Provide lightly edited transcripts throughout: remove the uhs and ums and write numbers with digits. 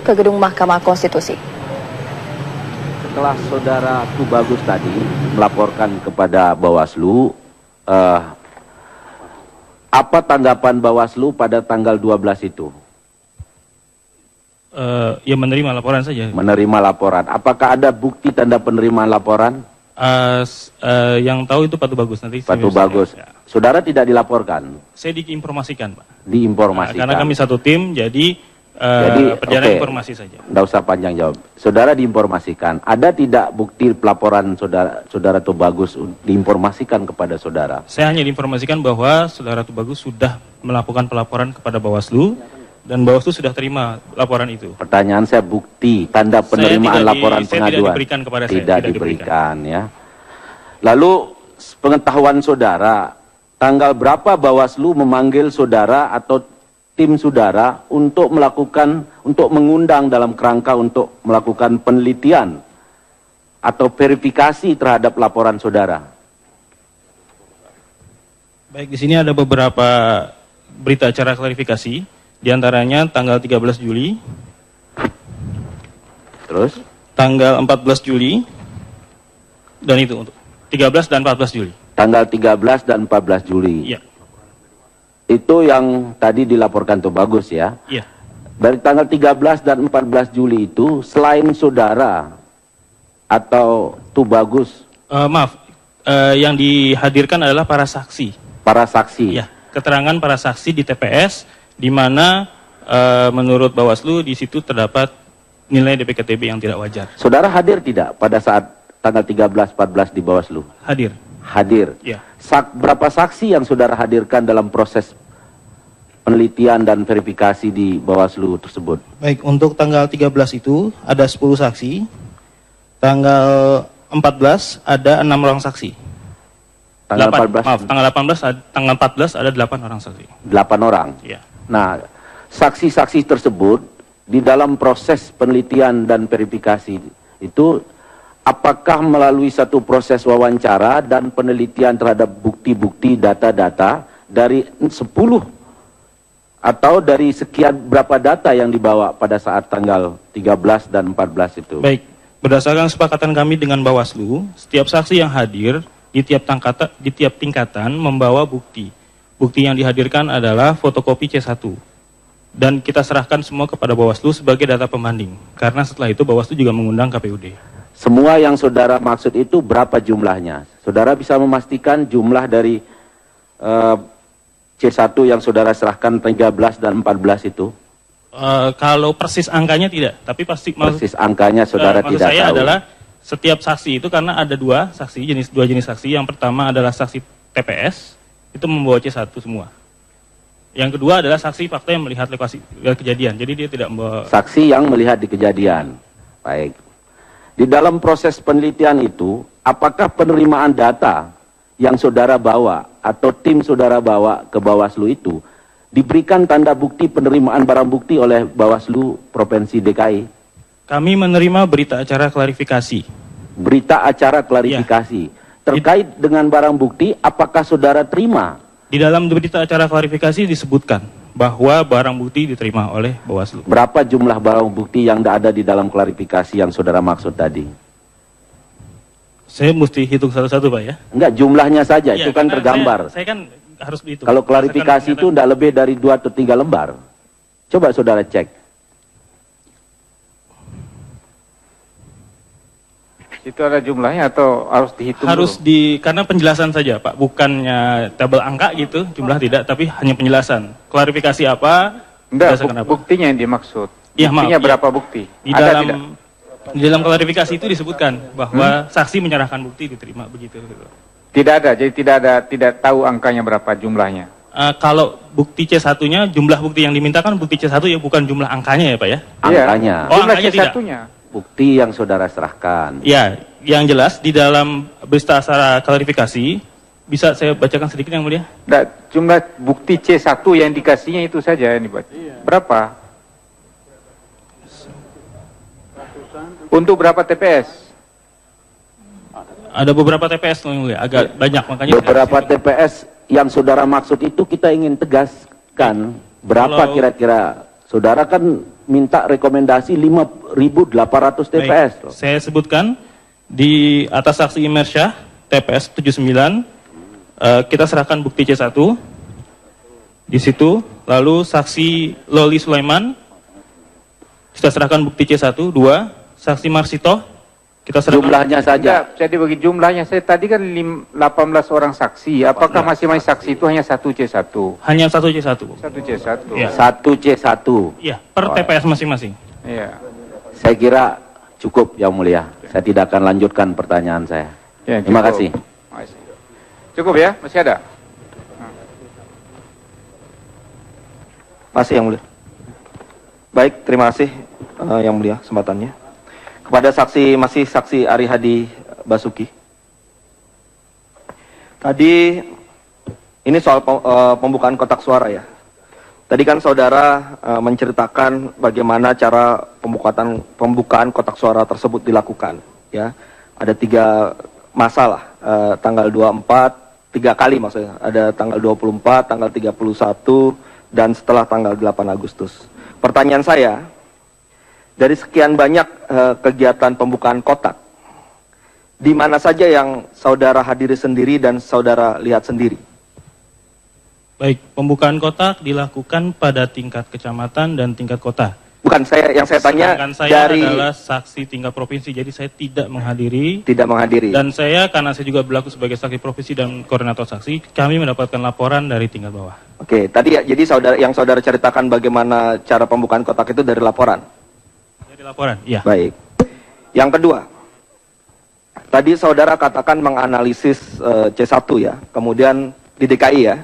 menuju ke gedung Mahkamah Konstitusi. Setelah saudara Tubagus tadi melaporkan kepada Bawaslu, apa tanggapan Bawaslu pada tanggal 12 itu? Ya menerima laporan saja. Menerima laporan. Apakah ada bukti tanda penerimaan laporan? Yang tahu itu Pak Tubagus nanti. Pak Tubagus. Ya. Saudara tidak dilaporkan? Saya diinformasikan, Pak. Diinformasikan. Karena kami satu tim, jadi perjalanan informasi saja. Tidak usah panjang jawab. Saudara diinformasikan. Ada tidak bukti pelaporan saudara Tubagus diinformasikan kepada saudara? Saya hanya diinformasikan bahwa saudara Tubagus sudah melakukan pelaporan kepada Bawaslu. Dan Bawaslu sudah terima laporan itu. Pertanyaan saya bukti tanda penerimaan laporan pengaduan. Tidak diberikan kepada saya. Tidak diberikan ya. Lalu pengetahuan saudara, tanggal berapa Bawaslu memanggil saudara atau tim saudara untuk mengundang dalam kerangka untuk melakukan penelitian atau verifikasi terhadap laporan saudara? Baik, di sini ada beberapa berita acara klarifikasi. Di antaranya tanggal 13 Juli, terus tanggal 14 Juli, dan itu untuk 13 dan 14 Juli. Tanggal 13 dan 14 Juli. Iya. Itu yang tadi dilaporkan Tubagus ya? Iya. Dari tanggal 13 dan 14 Juli itu, selain saudara atau Tubagus? Yang dihadirkan adalah para saksi. Para saksi? Ya, keterangan para saksi di TPS, di mana menurut Bawaslu di situ terdapat nilai DPKTB yang tidak wajar. Saudara hadir tidak pada saat tanggal 13-14 di Bawaslu? Hadir. Hadir. Ya. Berapa saksi yang saudara hadirkan dalam proses penelitian dan verifikasi di Bawaslu tersebut? Baik, untuk tanggal 13 itu ada 10 saksi. Tanggal 14 ada 6 orang saksi. Tanggal 14? Tanggal 14 ada 8 orang saksi. 8 orang? Iya. Nah, saksi-saksi tersebut di dalam proses penelitian dan verifikasi itu apakah melalui satu proses wawancara dan penelitian terhadap bukti-bukti data-data dari 10 atau dari sekian berapa data yang dibawa pada saat tanggal 13 dan 14 itu? Baik, berdasarkan kesepakatan kami dengan Bawaslu, setiap saksi yang hadir di tiap tingkatan membawa bukti. Bukti yang dihadirkan adalah fotokopi C1. Dan kita serahkan semua kepada Bawaslu sebagai data pembanding. Karena setelah itu Bawaslu juga mengundang KPUD. Semua yang saudara maksud itu berapa jumlahnya? Saudara bisa memastikan jumlah dari C1 yang saudara serahkan 13 dan 14 itu? Kalau persis angkanya tidak. Tapi pasti persis angkanya saudara tidak tahu. Maksud saya adalah setiap saksi itu karena ada dua jenis saksi. Yang pertama adalah saksi TPS. Itu membawa C1 semua. Yang kedua adalah saksi fakta yang melihat lokasi kejadian. Jadi dia tidak membawa... Saksi yang melihat di kejadian. Baik. Di dalam proses penelitian itu, apakah penerimaan data yang saudara bawa atau tim saudara bawa ke Bawaslu itu diberikan tanda bukti penerimaan barang bukti oleh Bawaslu Provinsi DKI? Kami menerima berita acara klarifikasi. Berita acara klarifikasi. Ya. Terkait dengan barang bukti, apakah saudara terima? Di dalam berita acara klarifikasi disebutkan bahwa barang bukti diterima oleh Bawaslu. Berapa jumlah barang bukti yang ada di dalam klarifikasi yang saudara maksud tadi? Saya mesti hitung satu-satu, Pak ya? Enggak, jumlahnya saja, ya, itu kan tergambar. Saya kan harus dihitung. Kalau klarifikasi itu tidak lebih dari 2 atau 3 lembar. Coba saudara cek. Itu ada jumlahnya atau harus dihitung? Harus karena penjelasan saja Pak, bukannya tabel angka gitu, jumlah tidak, tapi hanya penjelasan. Klarifikasi apa? Enggak, buktinya yang dimaksud. Ya, buktinya maaf, berapa bukti? Di dalam klarifikasi itu disebutkan bahwa saksi menyerahkan bukti diterima begitu. Tidak ada, jadi tidak tahu angkanya berapa jumlahnya. Kalau bukti C1-nya, jumlah bukti yang dimintakan bukti C1 ya, bukan jumlah angkanya ya Pak ya? Angkanya. Oh, angkanya tidak. Bukti yang saudara serahkan. Ya, yang jelas di dalam berita acara klarifikasi, bisa saya bacakan sedikit yang mulia? Nggak, jumlah bukti C1 yang dikasihnya itu saja ini Pak. Iya. Berapa? Untuk berapa TPS? Ada beberapa TPS yang mulia, agak banyak makanya. Beberapa TPS yang saudara maksud itu kita ingin tegaskan berapa kira-kira Saudara kan minta rekomendasi 5.800 TPS. Baik, saya sebutkan di atas saksi Imersyah TPS 79 kita serahkan bukti C1 di situ, lalu saksi Loli Sulaiman kita serahkan bukti C1, 2, saksi Marsito kita serahkan Jumlahnya saja. Enggak, jadi bagi jumlahnya saya tadi kan 18 orang saksi. Apakah masing-masing saksi itu hanya satu C1? hanya satu C1. Satu C1. Ya. 1 C1. Iya, per TPS masing-masing. Iya. Saya kira cukup, Yang Mulia. Saya tidak akan lanjutkan pertanyaan saya. Ya, Terima cukup. kasih. Masih. Cukup ya? Masih ada? Masih Yang Mulia. Baik, terima kasih Yang Mulia kesempatannya. Kepada saksi Ari Hadi Basuki. Tadi ini soal pembukaan kotak suara ya. Tadi kan saudara menceritakan bagaimana cara pembukaan kotak suara tersebut dilakukan ya. Ada 3 masalah, tanggal 24, 3 kali maksudnya. Ada tanggal 24, tanggal 31 dan setelah tanggal 8 Agustus. Pertanyaan saya, dari sekian banyak kegiatan pembukaan kotak, di mana saja yang saudara hadiri sendiri dan saudara lihat sendiri? Baik, pembukaan kotak dilakukan pada tingkat kecamatan dan tingkat kota. Bukan yang saya tanya Sedangkan saya dari adalah saksi tingkat provinsi, jadi saya tidak menghadiri. tidak menghadiri. Dan saya, karena saya juga berlaku sebagai saksi provinsi dan koordinator saksi, kami mendapatkan laporan dari tingkat bawah. Oke, tadi ya, jadi saudara ceritakan bagaimana cara pembukaan kotak itu dari laporan. Dari laporan, iya. Baik. Yang kedua, tadi saudara katakan menganalisis C1 ya, kemudian di DKI ya,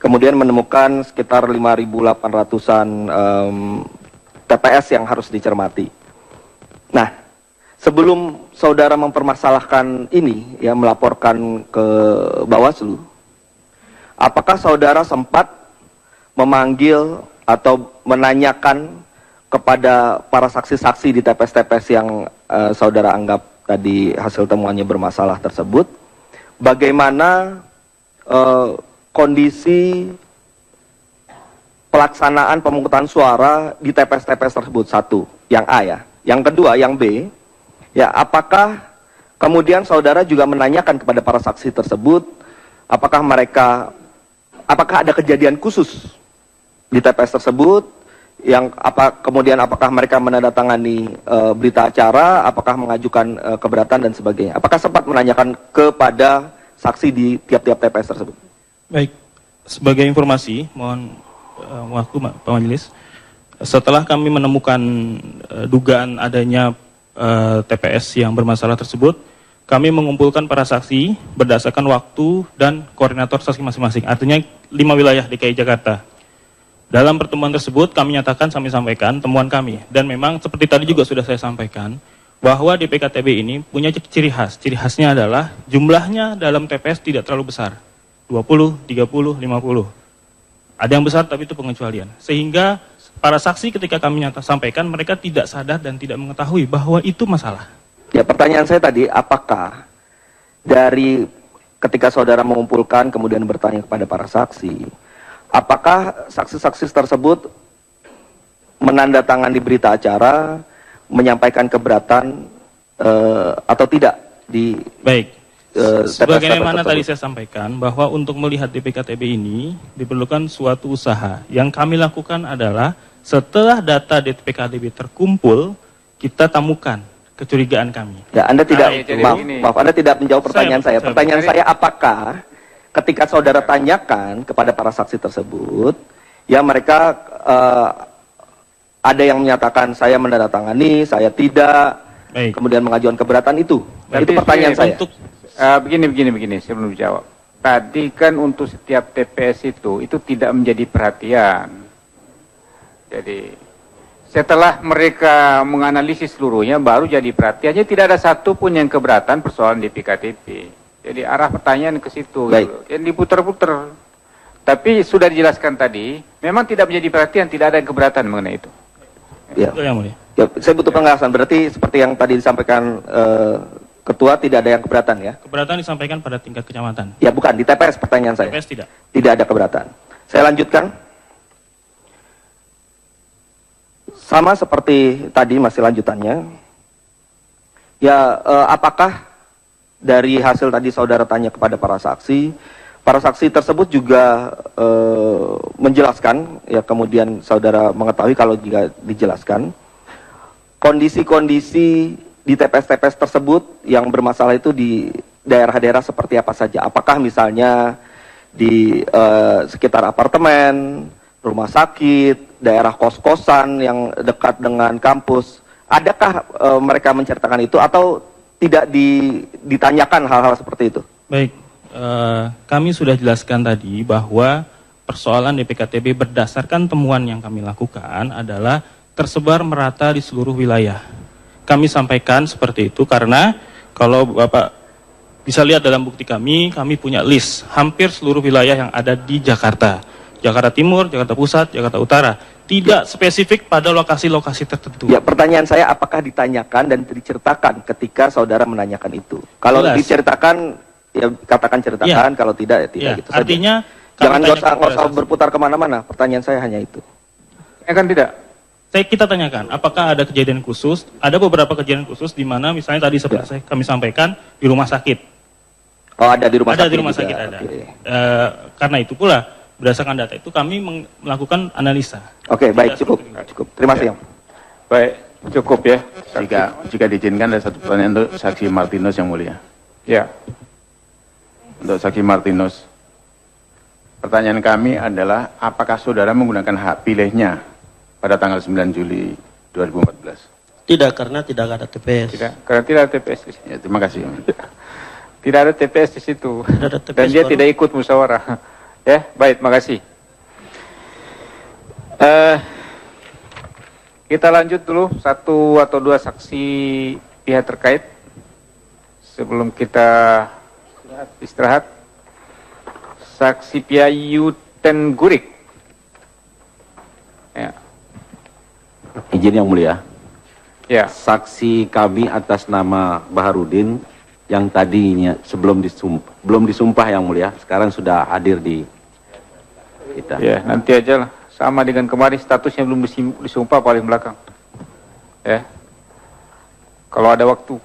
kemudian menemukan sekitar 5.800-an TPS yang harus dicermati. Nah, sebelum saudara mempermasalahkan ini, ya melaporkan ke Bawaslu, apakah saudara sempat memanggil atau menanyakan kepada para saksi-saksi di TPS-TPS yang saudara anggap tadi hasil temuannya bermasalah tersebut, bagaimana kondisi pelaksanaan pemungutan suara di TPS-TPS tersebut? Satu, yang A ya. Yang kedua, yang B, ya apakah kemudian saudara juga menanyakan kepada para saksi tersebut, apakah ada kejadian khusus di TPS tersebut, yang apakah mereka menandatangani berita acara, apakah mengajukan keberatan dan sebagainya? Apakah sempat menanyakan kepada saksi di tiap-tiap TPS tersebut? Baik, sebagai informasi, mohon waktu Pak Majelis, setelah kami menemukan dugaan adanya TPS yang bermasalah tersebut, kami mengumpulkan para saksi berdasarkan waktu dan koordinator saksi masing-masing, artinya 5 wilayah DKI Jakarta. Dalam pertemuan tersebut kami nyatakan, kami sampaikan temuan kami, dan memang seperti tadi juga sudah saya sampaikan, bahwa DPKTB ini punya ciri khas. Ciri khasnya adalah jumlahnya dalam TPS tidak terlalu besar, 20, 30, 50. Ada yang besar tapi itu pengecualian. Sehingga para saksi ketika kami sampaikan, mereka tidak sadar dan tidak mengetahui bahwa itu masalah. Ya, pertanyaan saya tadi, apakah dari ketika saudara mengumpulkan kemudian bertanya kepada para saksi, apakah saksi-saksi tersebut menandatangani berita acara, menyampaikan keberatan atau tidak di Baik. Sebagaimana TPS tadi saya sampaikan, bahwa untuk melihat DPKTB ini diperlukan suatu usaha. Yang kami lakukan adalah setelah data DPKTB terkumpul, kita temukan kecurigaan kami. Ya, Anda tidak, Nah, maaf, Anda tidak menjawab pertanyaan saya. Pertanyaan saya, apakah ketika saudara tanyakan kepada para saksi tersebut, ya mereka ada yang menyatakan saya menandatangani, saya tidak, Baik. kemudian mengajukan keberatan itu. Baik. Itu pertanyaan saya. Untuk Begini, saya belum jawab. Tadi kan untuk setiap TPS itu tidak menjadi perhatian. Jadi setelah mereka menganalisis seluruhnya baru jadi perhatiannya, tidak ada satupun yang keberatan persoalan di PKTP. Jadi arah pertanyaan ke situ. Gitu. Yang diputar-putar. Tapi sudah dijelaskan tadi, memang tidak menjadi perhatian, tidak ada yang keberatan mengenai itu. Ya. itu yang mulia. Ya, saya butuh penjelasan. Berarti seperti yang tadi disampaikan Ketua, tidak ada yang keberatan ya? Keberatan disampaikan pada tingkat kecamatan. Ya bukan, di TPS pertanyaan saya. TPS tidak. Tidak ada keberatan. Saya lanjutkan. Sama seperti tadi masih lanjutannya. Ya, apakah dari hasil tadi saudara tanya kepada para saksi tersebut juga menjelaskan, ya kemudian saudara mengetahui kalau jika dijelaskan, kondisi-kondisi di TPS-TPS tersebut yang bermasalah itu di daerah-daerah seperti apa saja? Apakah misalnya di sekitar apartemen, rumah sakit, daerah kos-kosan yang dekat dengan kampus? Adakah mereka menceritakan itu atau tidak ditanyakan hal-hal seperti itu? Baik, kami sudah jelaskan tadi bahwa persoalan DPKTB berdasarkan temuan yang kami lakukan adalah tersebar merata di seluruh wilayah. Kami sampaikan seperti itu karena kalau Bapak bisa lihat dalam bukti kami punya list hampir seluruh wilayah yang ada di Jakarta. Jakarta Timur, Jakarta Pusat, Jakarta Utara. Tidak spesifik pada lokasi-lokasi tertentu. Ya, pertanyaan saya apakah ditanyakan dan diceritakan ketika saudara menanyakan itu? Kalau Jelas. Diceritakan, ya katakan ceritakan, kalau tidak ya tidak, gitu artinya, saja. Jangan nggak usah saksi. berputar kemana-mana, pertanyaan saya hanya itu. Kan tidak. Kita tanyakan, apakah ada kejadian khusus? Ada beberapa kejadian khusus di mana misalnya tadi seperti kami sampaikan di rumah sakit. Oh, ada di rumah sakit. Ada di rumah juga. sakit ada. Oke. Karena itu pula berdasarkan data itu kami melakukan analisa. Oke, baik, cukup. Terima kasih. Baik, cukup ya. Jika diizinkan ada satu pertanyaan untuk saksi Martinus yang mulia. Ya. Untuk saksi Martinus, pertanyaan kami adalah apakah saudara menggunakan hak pilihnya pada tanggal 9 Juli 2014? Tidak, karena tidak ada TPS. Tidak, karena tidak ada TPS di situ. Ya, terima kasih. Tidak ada TPS di situ. Tidak ada TPS Dan dia baru. tidak ikut musyawarah. Ya, baik, makasih. Kita lanjut dulu satu atau dua saksi pihak terkait sebelum kita istirahat. Saksi Piayu Tenggurik. Ya. Izin yang mulia. Ya. Saksi kami atas nama Baharudin yang tadinya belum disumpah yang mulia, sekarang sudah hadir di kita. Ya, nanti aja lah. Sama dengan kemarin statusnya belum disumpah paling belakang. Ya. Kalau ada waktu.